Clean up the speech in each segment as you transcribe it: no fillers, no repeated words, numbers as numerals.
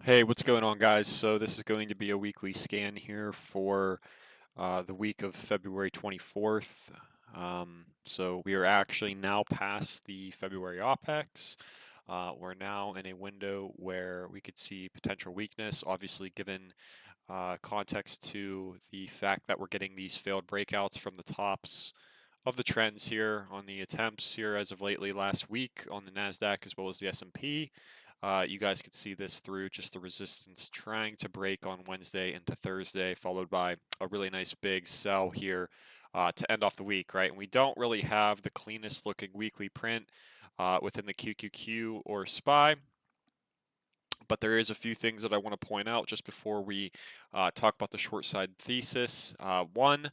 Hey, what's going on, guys? So this is going to be a weekly scan here for the week of February 24th. So we are actually now past the February OPEX. We're now in a window where we could see potential weakness, obviously given context to the fact that we're getting these failed breakouts from the tops of the trends here on the attempts here as of lately last week on the NASDAQ as well as the S&P. You guys could see this through just the resistance trying to break on Wednesday into Thursday, followed by a really nice big sell here to end off the week, right? And we don't really have the cleanest looking weekly print within the QQQ or SPY. But there is a few things that I want to point out just before we talk about the short side thesis. One,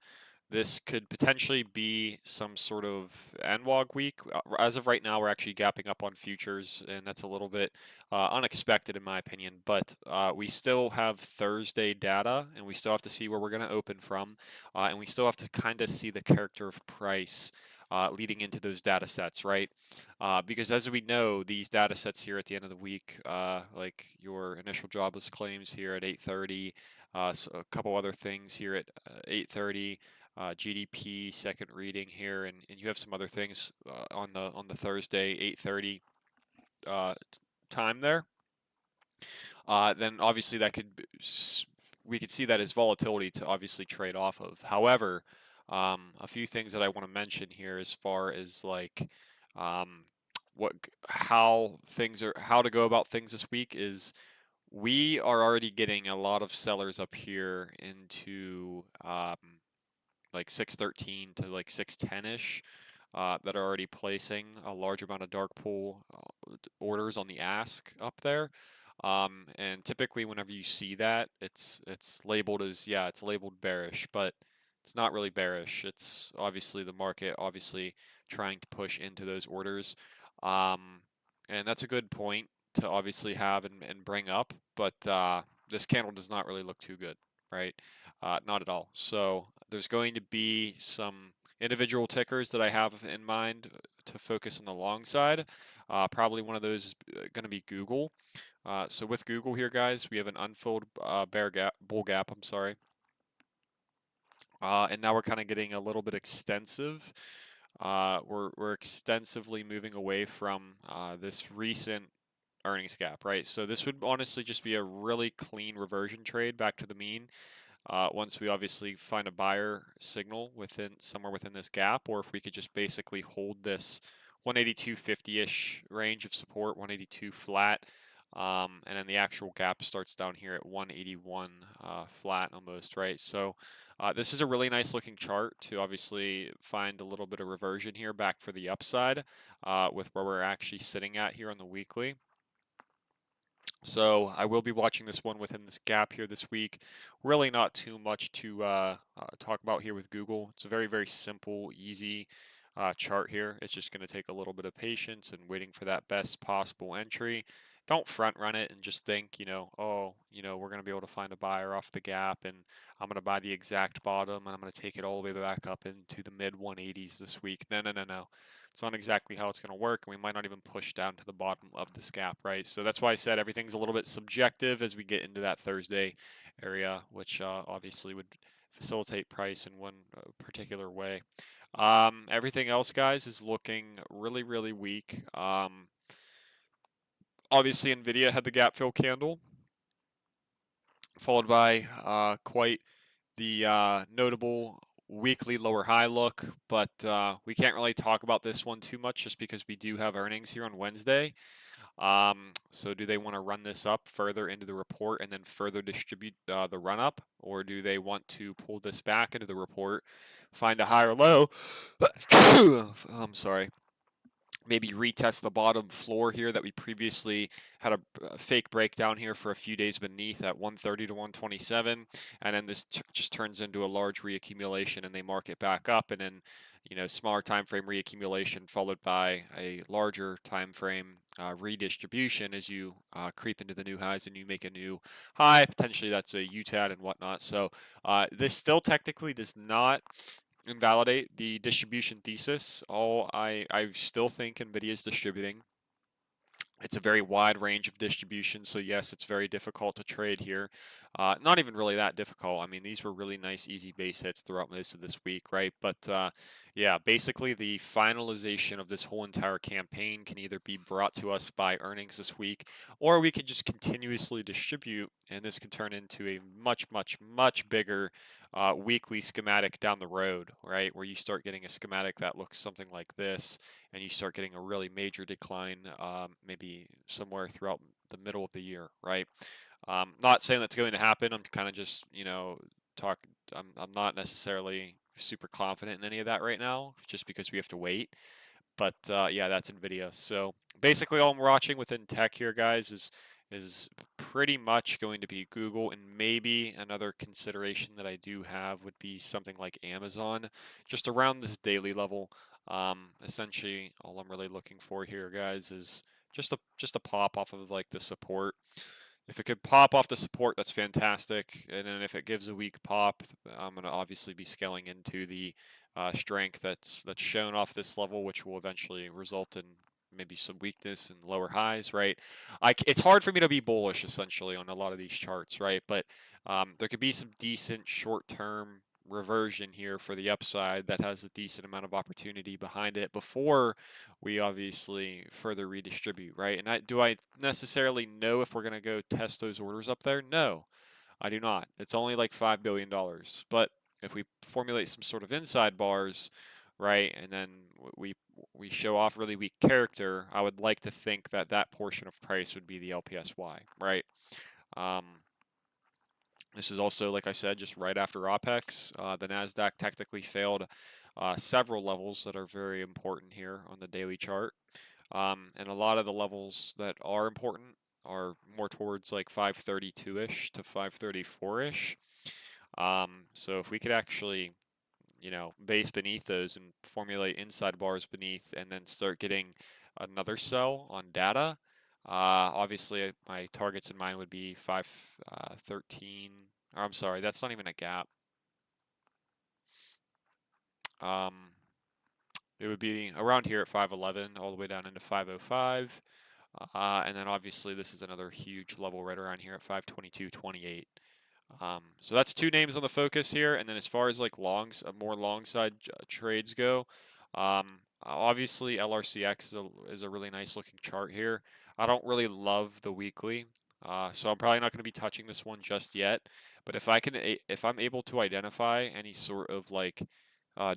this could potentially be some sort of NWOG week. As of right now, we're actually gapping up on futures, and that's a little bit unexpected in my opinion. But we still have Thursday data, and we still have to see where we're going to open from, and we still have to kind of see the character of price leading into those data sets, right? Because as we know, these data sets here at the end of the week, like your initial jobless claims here at 8:30, so a couple other things here at 8:30. GDP second reading here, and you have some other things on the Thursday 8:30 time there. Then obviously we could see that as volatility to obviously trade off of. However, a few things that I want to mention here as far as like um, how to go about things this week is we are already getting a lot of sellers up here into like 613 to like 610-ish that are already placing a large amount of dark pool orders on the ask up there. And typically whenever you see that, it's labeled as, yeah, it's labeled bearish, but it's not really bearish. It's obviously the market obviously trying to push into those orders. And that's a good point to obviously have and bring up, but this candle does not really look too good, right? Not at all. So there's going to be some individual tickers that I have in mind to focus on the long side. Probably one of those is going to be Google. So with Google here, guys, we have an unfilled bull gap. I'm sorry. And now we're kind of getting a little bit extensive. We're extensively moving away from this recent earnings gap, right? So this would honestly just be a really clean reversion trade back to the mean. Once we obviously find a buyer signal somewhere within this gap, or if we could just basically hold this 182.50-ish range of support, 182 flat, and then the actual gap starts down here at 181 flat almost, right? So this is a really nice looking chart to obviously find a little bit of reversion here back for the upside with where we're actually sitting at here on the weekly. So I will be watching this one within this gap here this week. Really not too much to talk about here with Google. It's a very, very simple, easy chart here. It's just going to take a little bit of patience and waiting for that best possible entry. Don't front run it and just think, oh, we're going to be able to find a buyer off the gap and I'm going to buy the exact bottom and I'm going to take it all the way back up into the mid 180s this week. No, no, no, no. It's not exactly how it's going to work, and we might not even push down to the bottom of this gap, right? So that's why I said everything's a little bit subjective as we get into that Thursday area, which obviously would facilitate price in one particular way. Everything else, guys, is looking really, really weak. Obviously, NVIDIA had the gap fill candle, followed by quite the notable weekly lower high look, but we can't really talk about this one too much just because we do have earnings here on Wednesday. So do they want to run this up further into the report and then further distribute the run up, or do they want to pull this back into the report, find a higher low? I'm sorry. Maybe retest the bottom floor here that we previously had a fake breakdown here for a few days beneath at 130 to 127, and then this just turns into a large reaccumulation and they mark it back up, and then smaller time frame reaccumulation followed by a larger time frame redistribution as you creep into the new highs and you make a new high. Potentially that's a UTAD and whatnot. So this still technically does not invalidate the distribution thesis. I still think NVIDIA is distributing. It's a very wide range of distribution, so yes, it's very difficult to trade here. Not even really that difficult. I mean, these were really nice, easy base hits throughout most of this week, right? But yeah, basically the finalization of this whole entire campaign can either be brought to us by earnings this week, or we could just continuously distribute, and this can turn into a much, much, much bigger weekly schematic down the road, right? Where you start getting a schematic that looks something like this, and you start getting a really major decline, maybe somewhere throughout the middle of the year, right? Not saying that's going to happen. I'm kind of just, talk. I'm not necessarily super confident in any of that right now, just because we have to wait. But yeah, that's NVIDIA. So basically, all I'm watching within tech here, guys, is pretty much going to be Google, and maybe another consideration that I do have would be something like Amazon, just around this daily level. Essentially, all I'm really looking for here, guys, is just a pop off of like the support. If it could pop off the support, that's fantastic. And then if it gives a weak pop, I'm going to obviously be scaling into the strength that's shown off this level, which will eventually result in maybe some weakness and lower highs, right? It's hard for me to be bullish essentially on a lot of these charts, right? But there could be some decent short-term reversion here for the upside that has a decent amount of opportunity behind it before we obviously further redistribute, right? And do I necessarily know if we're going to go test those orders up there? No, I do not. It's only like $5 billion. But if we formulate some sort of inside bars, right, and then we we show off really weak character, I would like to think that that portion of price would be the LPSY, right? Um, this is also, like I said, just right after OPEX. The NASDAQ technically failed several levels that are very important here on the daily chart. And a lot of the levels that are important are more towards like 532-ish to 534-ish. So if we could actually, base beneath those and formulate inside bars beneath and then start getting another sell on data, obviously my targets in mind would be 513, or I'm sorry, that's not even a gap. Um, it would be around here at 511 all the way down into 505. And then obviously this is another huge level right around here at 522.28. So that's two names on the focus here. And then as far as like more long side trades go, obviously LRCX is a really nice looking chart here. I don't really love the weekly, so I'm probably not going to be touching this one just yet. But if I'm able to identify any sort of like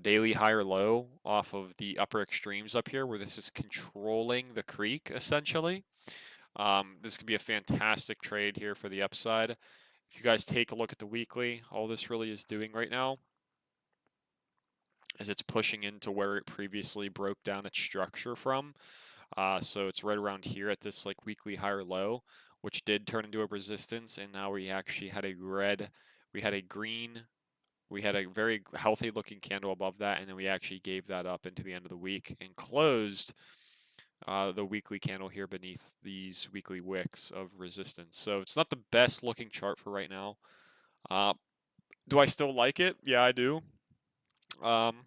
daily high or low off of the upper extremes up here, where this is controlling the creek essentially, this could be a fantastic trade here for the upside. If you guys take a look at the weekly, all this really is doing right now is it's pushing into where it previously broke down its structure from. So it's right around here at this like weekly high or low, which did turn into a resistance, and now we actually had we had a green, we had a very healthy looking candle above that, and then we actually gave that up into the end of the week and closed the weekly candle here beneath these weekly wicks of resistance. So it's not the best looking chart for right now. Uh, do I still like it? Yeah, I do. Um,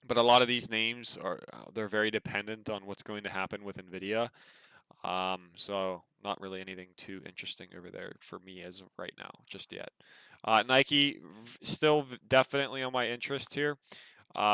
but a lot of these names they're very dependent on what's going to happen with NVIDIA. So not really anything too interesting over there for me as of right now, just yet. Nike still definitely on my interest here.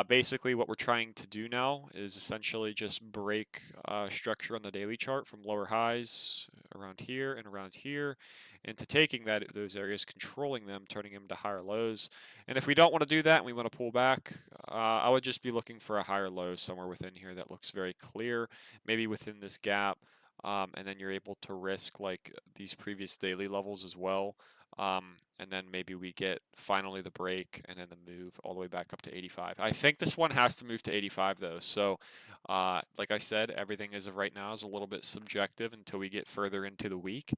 Basically, what we're trying to do now is essentially just break structure on the daily chart from lower highs around here, into taking those areas, controlling them, turning them to higher lows. And if we don't want to do that and we want to pull back, I would just be looking for a higher low somewhere within here that looks very clear, maybe within this gap. And then you're able to risk like these previous daily levels as well. And then maybe we get finally the break and then the move all the way back up to 85. I think this one has to move to 85 though. So, like I said, everything as of right now is a little bit subjective until we get further into the week.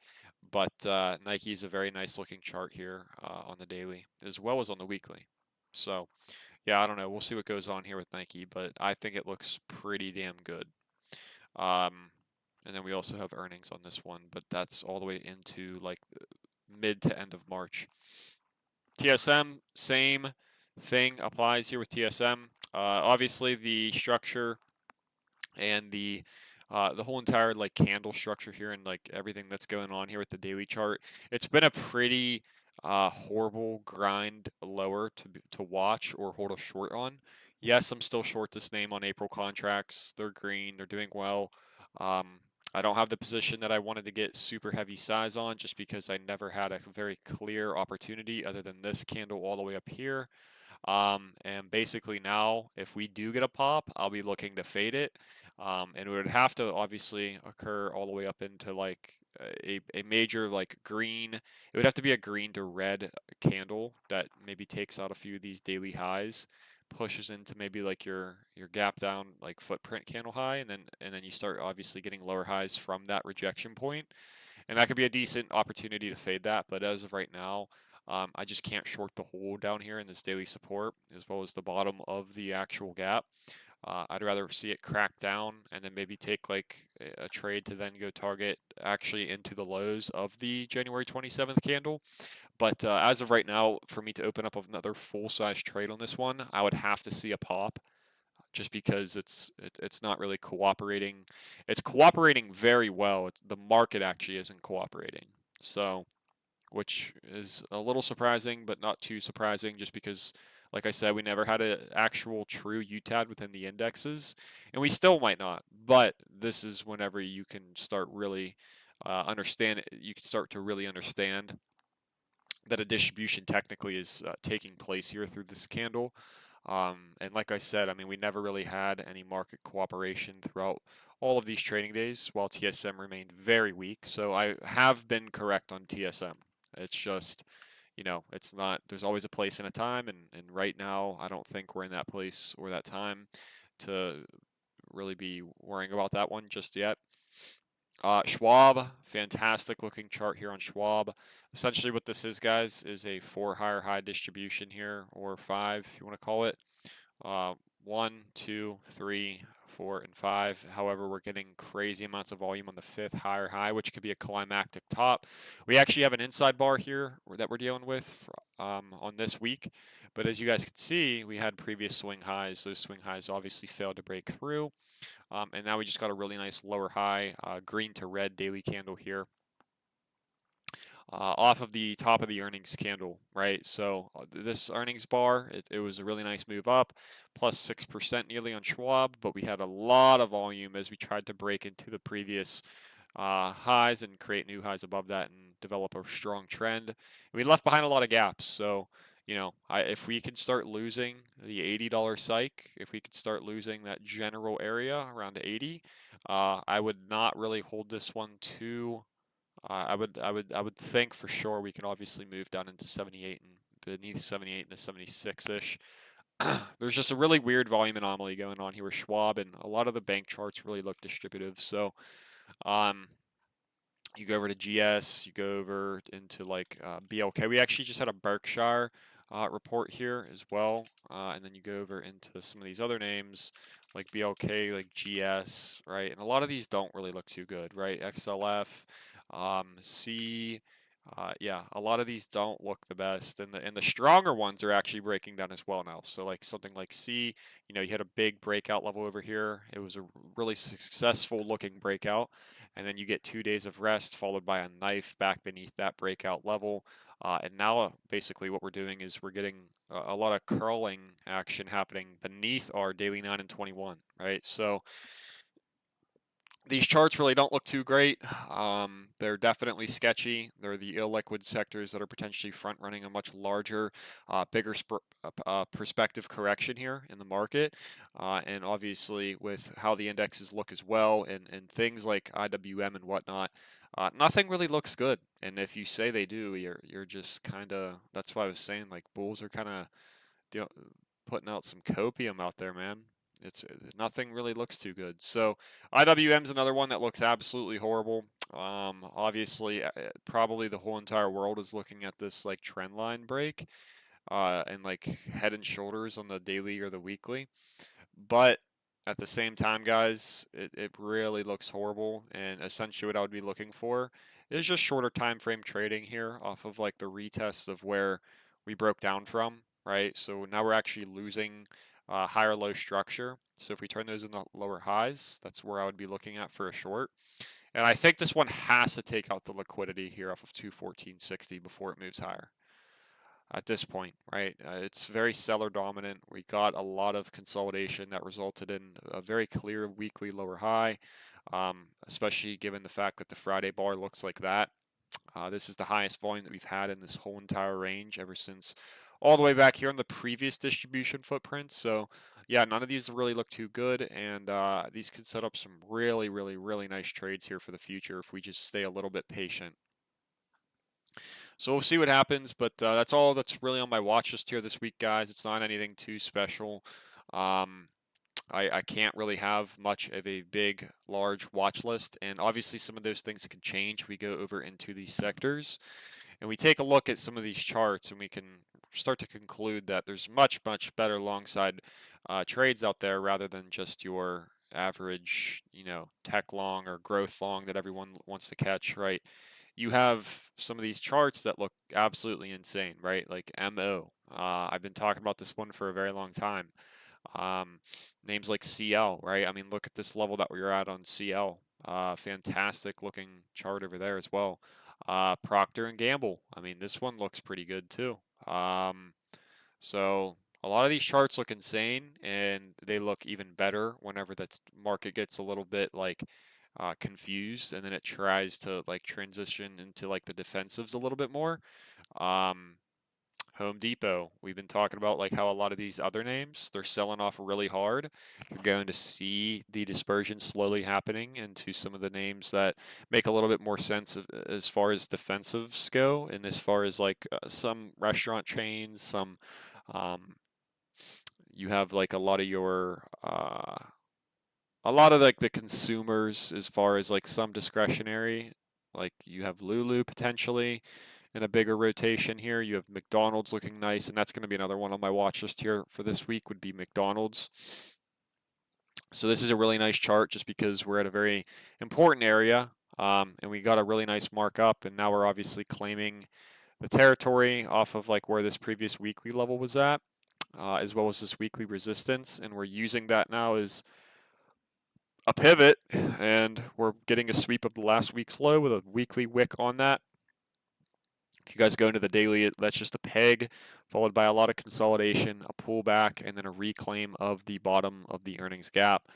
But Nike is a very nice looking chart here on the daily as well as on the weekly. So, yeah, I don't know. We'll see what goes on here with Nike, but I think it looks pretty damn good. And then we also have earnings on this one, but that's all the way into like mid to end of March. TSM, same thing applies here with TSM. Obviously, the structure and the the whole entire like candle structure here and like everything that's going on here with the daily chart, it's been a pretty horrible grind lower to watch or hold a short on. Yes, I'm still short this name on April contracts. They're green, they're doing well. Um, I don't have the position that I wanted to get super heavy size on just because I never had a very clear opportunity other than this candle all the way up here. And basically now, if we do get a pop, I'll be looking to fade it. And it would have to obviously occur all the way up into like a major like green. It would have to be a green to red candle that maybe takes out a few of these daily highs, pushes into maybe like your gap down like footprint candle high, and then you start obviously getting lower highs from that rejection point, and that could be a decent opportunity to fade that. But as of right now, I just can't short the hole down here in this daily support as well as the bottom of the actual gap. I'd rather see it crack down and then maybe take like a trade to then go target actually into the lows of the January 27th candle. But as of right now, for me to open up another full-size trade on this one, I would have to see a pop just because it's not really cooperating. It's cooperating very well. The market actually isn't cooperating. So, which is a little surprising, but not too surprising, just because, like I said, we never had an actual true UTAD within the indexes, and we still might not. But this is whenever you can start really understand. You can start to really understand that a distribution technically is taking place here through this candle. And like I said, I mean, we never really had any market cooperation throughout all of these trading days, while TSM remained very weak. So I have been correct on TSM. It's just, it's not, there's always a place and a time. And right now, I don't think we're in that place or that time to really be worrying about that one just yet. Schwab, fantastic looking chart here on Schwab. Essentially what this is, guys, is a 4 higher high distribution here, or 5 if you want to call it. 1, 2, 3, 4, and 5. However, we're getting crazy amounts of volume on the 5th higher high, which could be a climactic top. We actually have an inside bar here that we're dealing with on this week. But as you guys can see, we had previous swing highs. Those swing highs obviously failed to break through. And now we just got a really nice lower high, green to red daily candle here. Off of the top of the earnings candle, right? So this earnings bar, it was a really nice move up, plus 6% nearly on Schwab, but we had a lot of volume as we tried to break into the previous highs and create new highs above that and develop a strong trend. We left behind a lot of gaps, so if we could start losing the $80 psych, if we could start losing that general area around 80, I would not really hold this one too. I would think for sure we can obviously move down into 78 and beneath 78 into 76-ish. There's just a really weird volume anomaly going on here with Schwab, and a lot of the bank charts really look distributive. So, um, you go over to GS, you go over into like BLK. We actually just had a Berkshire report here as well, and then you go over into some of these other names like BLK, like GS, right? And a lot of these don't really look too good, right? XLF, C. Yeah, a lot of these don't look the best, and the stronger ones are actually breaking down as well now. So like something like C, you had a big breakout level over here. It was a really successful looking breakout, and then you get 2 days of rest followed by a knife back beneath that breakout level. And now basically what we're doing is we're getting a lot of curling action happening beneath our daily 9 and 21, right? So these charts really don't look too great. They're definitely sketchy. They're the illiquid sectors that are potentially front running a much larger, bigger perspective correction here in the market. And obviously, with how the indexes look as well, and things like IWM and whatnot, nothing really looks good. And if you say they do, you're just kind of. That's why I was saying like bulls are kind of putting out some copium out there, man. It's nothing really looks too good. So IWM's another one that looks absolutely horrible. Obviously, probably the whole entire world is looking at this like trend line break, and like head and shoulders on the daily or the weekly. But at the same time, guys, it really looks horrible. And essentially, what I would be looking for is just shorter time frame trading here off of like the retest of where we broke down from, right? So now we're actually losing higher low structure. So if we turn those into lower highs, that's where I would be looking at for a short. And I think this one has to take out the liquidity here off of 214.60 before it moves higher at this point, right? It's very seller dominant. We got a lot of consolidation that resulted in a very clear weekly lower high, especially given the fact that the Friday bar looks like that. This is the highest volume that we've had in this whole entire range ever since all the way back here on the previous distribution footprint. So yeah, none of these really look too good, and these could set up some really, really, really nice trades here for the future if we just stay a little bit patient. So we'll see what happens, but that's all that's really on my watch list here this week, guys. It's not anything too special. Um, I can't really have much of a big, large watch list, and obviously some of those things can change. We go over into these sectors, and we take a look at some of these charts, and we can start to conclude that there's much, much better long side trades out there rather than just your average, tech long or growth long that everyone wants to catch, right? You have some of these charts that look absolutely insane, right? Like MO. I've been talking about this one for a very long time. Um, Names like CL, right? I mean, look at this level that we are at on CL. Fantastic looking chart over there as well. Procter and Gamble. I mean, this one looks pretty good too. So a lot of these charts look insane, and they look even better whenever that market gets a little bit like confused, and then it tries to like transition into like the defensives a little bit more. Um, Home Depot. We've been talking about like how a lot of these other names, they're selling off really hard. You're going to see the dispersion slowly happening into some of the names that make a little bit more sense as far as defensives go, and as far as like some restaurant chains, some um, you have like a lot of like the consumers as far as like some discretionary, like you have Lulu potentially in a bigger rotation here. You have McDonald's looking nice, and that's going to be another one on my watch list here for this week would be McDonald's. So this is a really nice chart just because we're at a very important area, and we got a really nice markup, and now we're obviously claiming the territory off of like where this previous weekly level was at, as well as this weekly resistance, and we're using that now as a pivot, and we're getting a sweep of the last week's low with a weekly wick on that. If you guys go into the daily, that's just a peg followed by a lot of consolidation, a pullback, and then a reclaim of the bottom of the earnings gap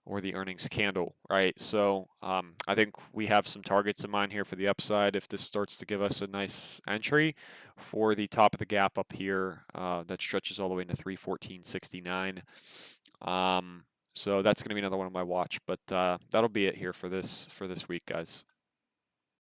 or the earnings candle, right? So I think we have some targets in mind here for the upside if this starts to give us a nice entry for the top of the gap up here that stretches all the way into 314.69. So that's going to be another one on my watch, but that'll be it here for this week, guys.